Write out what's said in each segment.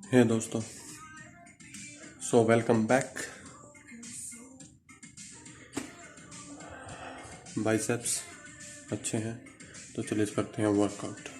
हे दोस्तों, so welcome back. Biceps अच्छे हैं तो चलिए करते हैं वर्कआउट।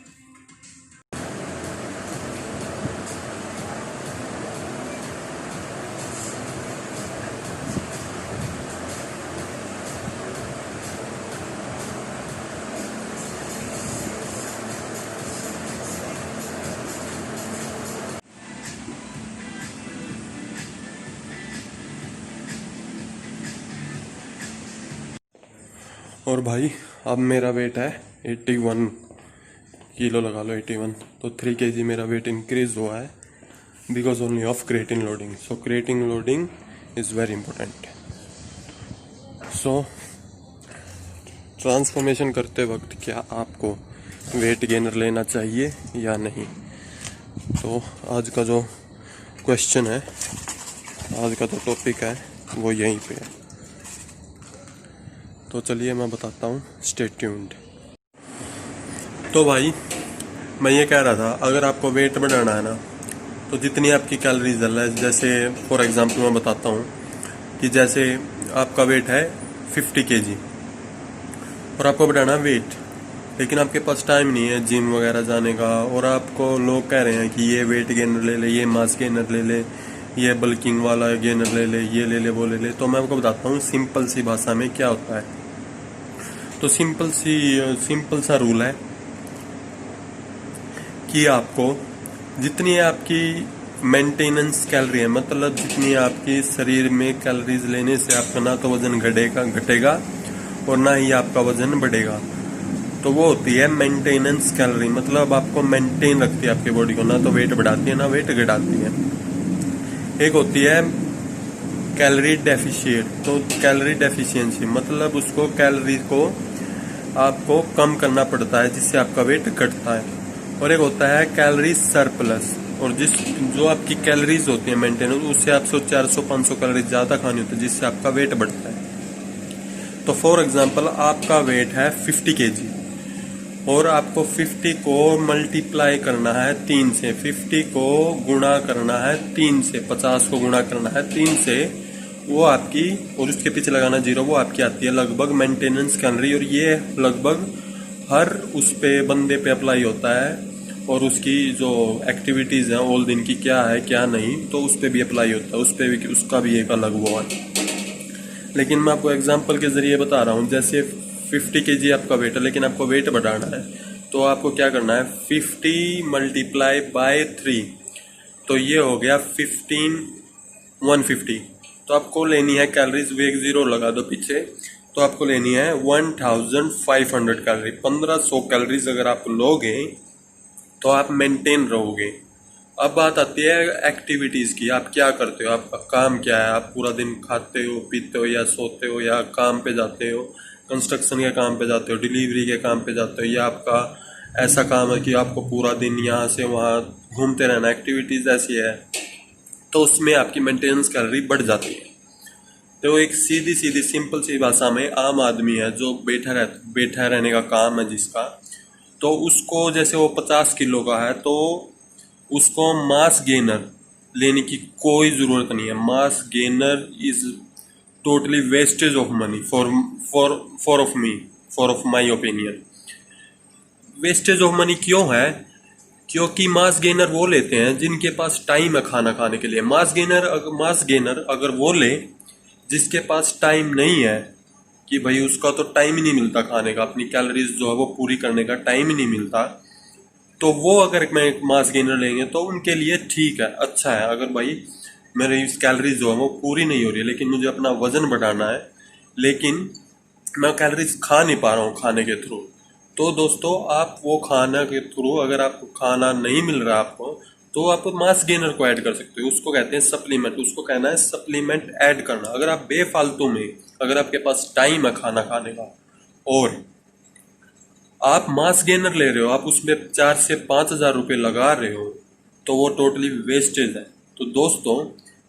और भाई अब मेरा वेट है 81 किलो, लगा लो 81। तो 3 kg मेरा वेट इंक्रीज हुआ है because only of creatine loading. So creatine loading is very important. So transformation करते वक्त क्या आपको वेट गेनर लेना चाहिए या नहीं, तो आज का जो क्वेश्चन है, आज का जो टॉपिक है वो यहीं पे है। तो चलिए मैं बताता हूँ, स्टे ट्यून्ड। तो भाई मैं ये कह रहा था, अगर आपको वेट बढ़ाना है ना तो जितनी आपकी कैलोरीज है, जैसे फॉर एग्जांपल मैं बताता हूँ कि जैसे आपका वेट है 50 kg और आपको बढ़ाना वेट, लेकिन आपके पास टाइम नहीं है जिम वगैरह जाने का, और आपको लोग कह रहे हैं कि ये वेट गेनर ले ले, ये मास गेनर ले ले, ये बल्किंग वाला गेनर ले ले, ये ले ले, वो ले ले। तो मैं आपको बताता हूँ सिंपल सी भाषा में क्या होता है। तो सिंपल सा रूल है कि आपको जितनी आपकी मेंटेनेंस कैलोरी है, मतलब जितनी आपकी शरीर में कैलोरीज लेने से आपका ना तो वजन घटेगा और ना ही आपका वजन बढ़ेगा, तो वो होती है मेंटेनेंस कैलोरी। मतलब आपको मेंटेन रखती है आपकी बॉडी को, ना तो वेट बढ़ाती है ना वेट घटाती है। एक होती है कैलोरी डेफिशिएट, तो कैलोरी डेफिशिएंसी मतलब उसको कैलोरी को आपको कम करना पड़ता है जिससे आपका वेट घटता है। और एक होता है कैलोरी सरप्लस, और जो आपकी कैलोरीज होती है मेंटेन, उससे आपसे 400-500 कैलोरी ज्यादा खानी होती है जिससे आपका वेट बढ़ता है। तो फॉर एग्जांपल आपका वेट है 50 kg और आपको 50 को मल्टीप्लाई करना है 3 से, 50 को गुणा करना है 3 से, 50 को गुणा करना है 3 से, वो आपकी, और उसके पीछे लगाना 0, वो आपकी आती है लगभग मेंटेनेंस कैलोरी। और ये लगभग हर उस पे बंदे पे अप्लाई होता है, और उसकी जो एक्टिविटीज हैं ऑल दिन की क्या है क्या नहीं, तो उस पे भी अप्लाई होता है, उस पे भी, उसका भी एक अलग वो है। लेकिन मैं आपको एग्जांपल के जरिए बता रहा हूँ, जैसे 50 kg आपका वेट है लेकिन आपको वेट बढ़ाना है, तो आपको क्या करना है, 50 मल्टीप्लाई बाय 3, तो ये हो गया 150। तो आपको लेनी है कैलोरीज, वेग 0 लगा दो पीछे, तो आपको लेनी है 1500 कैलोरी। 1500 कैलोरीज अगर आप लोगे तो आप मेंटेन रहोगे। अब बात आती है एक्टिविटीज की, आप क्या करते हो, आपका काम क्या है, आप पूरा दिन खाते हो पीते हो या सोते हो या काम पे जाते हो, कंस्ट्रक्शन के काम पे जाते हो, डिलीवरी के काम पे जाते हो, या आपका ऐसा काम है कि आपको पूरा दिन यहाँ से वहाँ घूमते रहना, एक्टिविटीज ऐसी है, तो उसमें आपकी मेंटेनेंस कैलोरी बढ़ जाती है। तो एक सीधी सीधी सिंपल सी भाषा में, आम आदमी है जो बैठा रहने का काम है जिसका, तो उसको जैसे वो 50 किलो का है तो उसको मास गेनर लेने की कोई जरूरत नहीं है। Mass gainer is totally wastage of money for of my opinion. Wastage of money क्यों है? क्योंकि मास गेनर वो लेते हैं जिनके पास टाइम है खाना खाने के लिए। मास गेनर अगर वो ले जिसके पास टाइम नहीं है, कि भाई उसका तो टाइम ही नहीं मिलता खाने का, अपनी कैलोरीज जो है वो पूरी करने का टाइम ही नहीं मिलता, तो वो अगर मैं मास गेनर लेंगे तो उनके लिए ठीक है, अच्छा है। अगर भाई मेरी कैलोरीज जो है वो पूरी नहीं हो रही है लेकिन मुझे अपना वजन बढ़ाना है, लेकिन मैं कैलोरीज खा नहीं पा रहा हूँ खाने के थ्रू, तो दोस्तों आप वो खाना के थ्रू, अगर आपको खाना नहीं मिल रहा आपको, तो आप मास गेनर को ऐड कर सकते हो। उसको कहते हैं सप्लीमेंट, उसको कहना है सप्लीमेंट ऐड करना। अगर आप बेफालतू में, अगर आपके पास टाइम है खाना खाने का और आप मास गेनर ले रहे हो, आप उसमें 4 से 5 हजार रुपये लगा रहे हो, तो वो टोटली वेस्टेज है। तो दोस्तों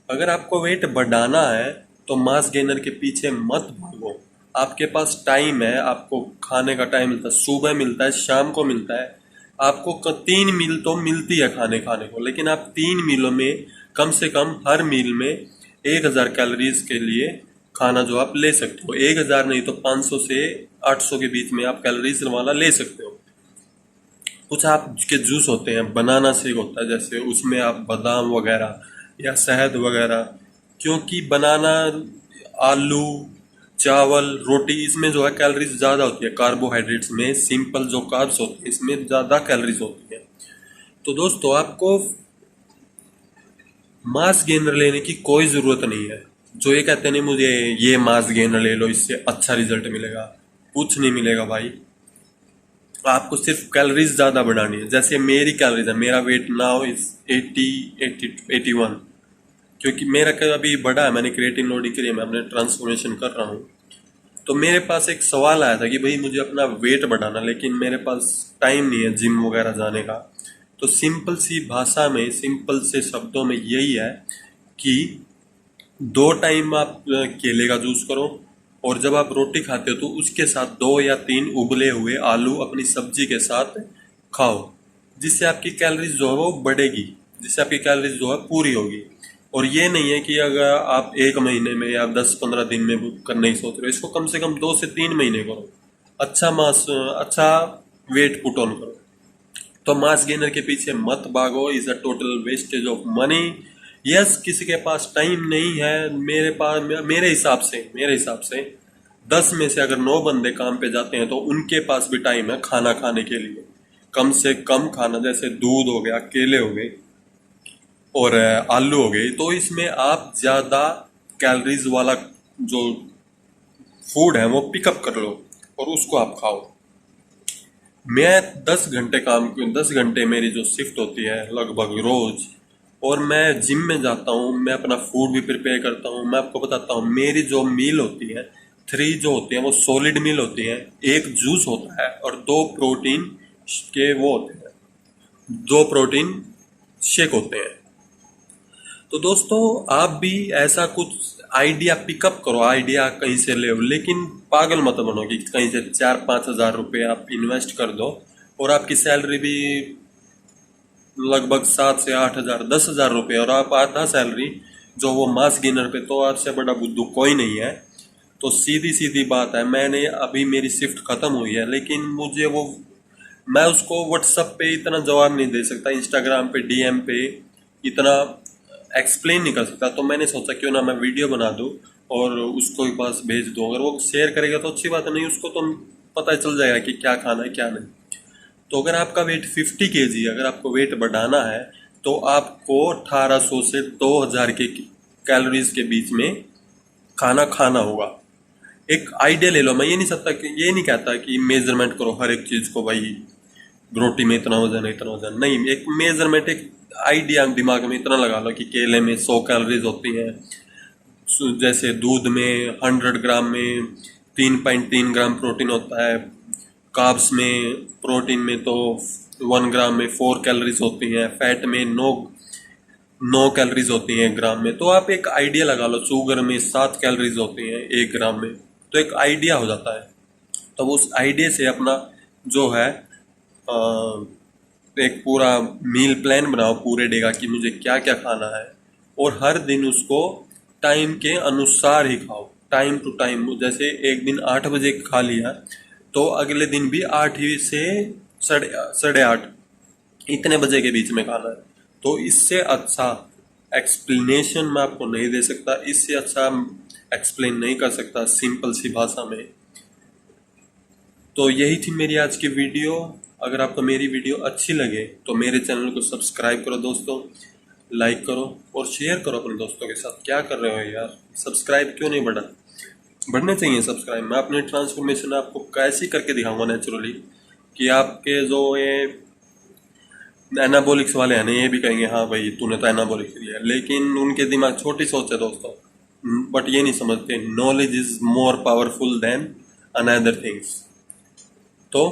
अगर आपको वेट बढ़ाना है तो मास गेनर के पीछे मत भागो। आपके पास टाइम है, आपको खाने का टाइम मिलता है, सुबह मिलता है, शाम को मिलता है, आपको 3 मील तो मिलती है खाने खाने को, लेकिन आप 3 मीलों में कम से कम हर मील में 1000 कैलोरीज के लिए खाना जो आप ले सकते हो, 1000 नहीं तो 500 से 800 के बीच में आप कैलोरीज वाला ले सकते हो। कुछ आपके जूस होते हैं, बनाना शेक होता है, जैसे उसमें आप बादाम वगैरह या शहद वगैरह, क्योंकि बनाना, आलू, चावल, रोटी, इसमें जो है कैलोरीज ज़्यादा होती है। कार्बोहाइड्रेट्स में सिंपल जो कार्ब्स होते हैं इसमें ज़्यादा कैलोरीज होती है। तो दोस्तों आपको मास गेनर लेने की कोई ज़रूरत नहीं है। जो ये कहते हैं नहीं मुझे ये मास गेनर ले लो इससे अच्छा रिजल्ट मिलेगा, कुछ नहीं मिलेगा भाई। आपको सिर्फ कैलोरीज ज़्यादा बढ़ानी है। जैसे मेरी कैलोरीज है, मेरा वेट नाउ इज 81, क्योंकि मेरा अभी बढ़ा है, मैंने क्रिएटिन लोडिंग करी है, मैं अपने ट्रांसफॉर्मेशन कर रहा हूँ। तो मेरे पास एक सवाल आया था कि भाई मुझे अपना वेट बढ़ाना, लेकिन मेरे पास टाइम नहीं है जिम वगैरह जाने का। तो सिंपल सी भाषा में, सिंपल से शब्दों में यही है कि 2 टाइम आप केले का जूस करो, और जब आप रोटी खाते हो तो उसके साथ 2 या 3 उबले हुए आलू अपनी सब्जी के साथ खाओ, जिससे आपकी कैलोरीज जो है वो बढ़ेगी, जिससे आपकी कैलोरीज जो है पूरी होगी। और ये नहीं है कि अगर आप 1 महीने में या 10-15 दिन में करने की सोच रहे हो, इसको कम से कम 2 से 3 महीने करो। अच्छा वेट पुट ऑन करो। तो मास गेनर के पीछे मत भागो, is a total wastage of money. Yes, किसी के पास टाइम नहीं है। मेरे हिसाब से 10 में से अगर 9 बंदे काम पे जाते हैं तो उनके पास भी टाइम है खाना खाने के लिए। कम से कम खाना, जैसे दूध हो गया, केले हो गए और आलू हो गए, तो इसमें आप ज़्यादा कैलोरीज वाला जो फूड है वो पिकअप कर लो और उसको आप खाओ। मैं 10 घंटे मेरी जो शिफ्ट होती है लगभग रोज, और मैं जिम में जाता हूँ, मैं अपना फूड भी प्रिपेयर करता हूँ। मैं आपको बताता हूँ, मेरी जो मील होती है, 3 जो होती हैं वो सॉलिड मील होती हैं, 1 जूस होता है और 2 प्रोटीन के वो होते हैं, 2 प्रोटीन शेक होते हैं। तो दोस्तों आप भी ऐसा कुछ आइडिया पिकअप करो, आइडिया कहीं से ले, लेकिन पागल मत बनो कि कहीं से 4-5 हज़ार रुपये आप इन्वेस्ट कर दो और आपकी सैलरी भी लगभग 7 से 8 हज़ार, 10 हज़ार रुपये, और आप आधा सैलरी जो वो मास गेनर पे, तो आपसे बड़ा बुद्धू कोई नहीं है। तो सीधी सीधी बात है, मैंने अभी मेरी शिफ्ट खत्म हुई है, लेकिन मुझे वो, मैं उसको व्हाट्सएप पे इतना जवाब नहीं दे सकता, इंस्टाग्राम पे डीएम पे इतना एक्सप्लेन नहीं कर सकता। तो मैंने सोचा क्यों ना मैं वीडियो बना दूं और उसको के पास भेज दूं। अगर वो शेयर करेगा तो अच्छी बात है, नहीं उसको तो पता चल जाएगा कि क्या खाना है क्या नहीं। तो अगर आपका वेट 50 kg, अगर आपको वेट बढ़ाना है तो आपको 1800 से 2000 के कैलोरीज के बीच में खाना खाना होगा। एक आइडिया ले लो। मैं ये नहीं कहता कि मेजरमेंट करो हर एक चीज को, भाई रोटी में इतना वजन है, इतना वजन नहीं। एक मेजरमेंट, एक आइडिया दिमाग में इतना लगा लो कि केले में 100 कैलोरीज होती हैं, जैसे दूध में 100 ग्राम में 3.3 ग्राम प्रोटीन होता है, कार्ब्स में, प्रोटीन में तो 1 ग्राम में 4 कैलोरीज होती हैं, फैट में 9 कैलोरीज होती हैं ग्राम में। तो आप एक आइडिया लगा लो, शुगर में 7 कैलोरीज होती हैं 1 ग्राम में, तो एक आइडिया हो जाता है। तो उस आइडिया से अपना जो है एक पूरा मील प्लान बनाओ पूरे डे का कि मुझे क्या क्या खाना है, और हर दिन उसको टाइम के अनुसार ही खाओ, टाइम टू टाइम। जैसे एक दिन 8 बजे खा लिया तो अगले दिन भी 8 ही से 8:30 इतने बजे के बीच में खाना है। तो इससे अच्छा एक्सप्लेनेशन मैं आपको नहीं दे सकता, इससे अच्छा एक्सप्लेन नहीं कर सकता सिंपल सी भाषा में। तो यही थी मेरी आज की वीडियो। अगर आपको मेरी वीडियो अच्छी लगे तो मेरे चैनल को सब्सक्राइब करो दोस्तों, लाइक करो और शेयर करो अपने दोस्तों के साथ। क्या कर रहे हो यार, सब्सक्राइब क्यों नहीं बढ़ने चाहिए सब्सक्राइब। मैं अपनी ट्रांसफॉर्मेशन आपको कैसी करके दिखाऊंगा नेचुरली, कि आपके जो ये एनाबॉलिक्स वाले हैं ना, ये भी कहेंगे हाँ भाई तूने तो एनाबॉलिक्स लिया, लेकिन उनके दिमाग छोटी सोच है दोस्तों, बट ये नहीं समझते knowledge is more powerful than another things. तो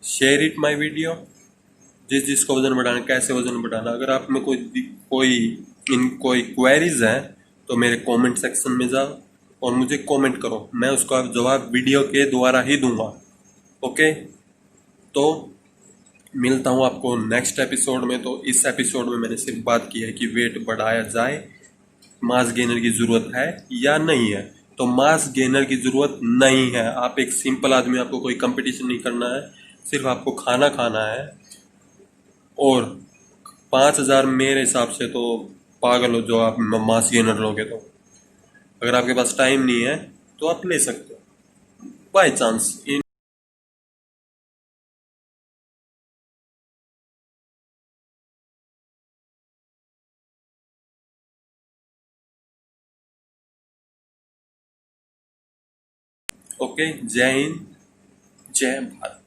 शेयर इट माई वीडियो, जिसको वजन बढ़ाना, कैसे वजन बढ़ाना। अगर आप में कोई क्वेरीज है तो मेरे कमेंट सेक्शन में जाओ और मुझे कमेंट करो, मैं उसका जवाब वीडियो के द्वारा ही दूंगा। ओके, तो मिलता हूँ आपको नेक्स्ट एपिसोड में। तो इस एपिसोड में मैंने सिर्फ बात की है कि वेट बढ़ाया जाए, मास गेनर की ज़रूरत है या नहीं है। तो मास गेनर की ज़रूरत नहीं है। आप एक सिंपल आदमी, आपको कोई कंपटीशन नहीं करना है, सिर्फ आपको खाना खाना है। और 5,000 मेरे हिसाब से तो पागल हो जो आप मास गेनर लोगे। तो अगर आपके पास टाइम नहीं है तो आप ले सकते हो बाय चांस। ओके, जय हिंद, जय भारत।